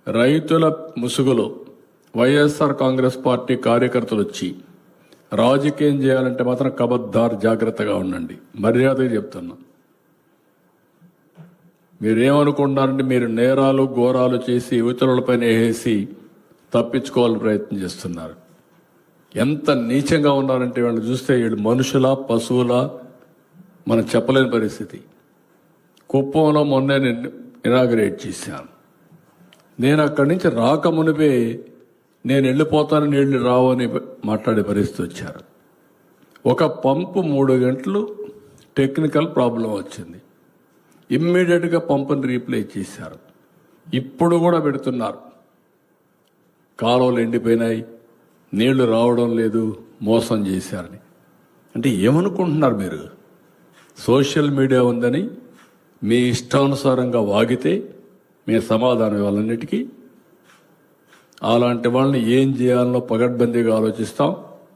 రైతుల ముసుగులో వైఎస్ఆర్ కాంగ్రెస్ పార్టీ కార్యకర్తలు వచ్చి రాజకీయం చేయాలంటే మాత్రం కబద్దార్ జాగ్రత్తగా ఉండండి. మర్యాదగా చెప్తున్నా. మీరేమనుకుంటున్నారంటే మీరు నేరాలు ఘోరాలు చేసి ఇతరులపైన వేసి తప్పించుకోవాలని ప్రయత్నం చేస్తున్నారు. ఎంత నీచంగా ఉన్నారంటే వాళ్ళు చూస్తే వీళ్ళు మనుషుల పశువుల మనం చెప్పలేని పరిస్థితి. కుప్పంలో మొన్నే నేను ఇనాగ్రేట్ చేశాను. నేను అక్కడి నుంచి రాకమునిపే నేను వెళ్ళిపోతాను, నీళ్లు రావు అని మాట్లాడే పరిస్థితి వచ్చారు. ఒక పంపు 3 గంటలు టెక్నికల్ ప్రాబ్లం వచ్చింది. ఇమ్మీడియట్గా పంపుని రీప్లేస్ చేశారు. ఇప్పుడు కూడా పెడుతున్నారు. కాలువలు ఎండిపోయినాయి, నీళ్లు రావడం లేదు, మోసం చేశారని. అంటే ఏమనుకుంటున్నారు మీరు? సోషల్ మీడియా ఉందని మీ ఇష్టానుసారంగా వాగితే మీ సమాధానం ఇవ్వాలన్నిటికీ. అలాంటి వాళ్ళని ఏం చేయాలనో పగడ్బందీగా ఆలోచిస్తాం.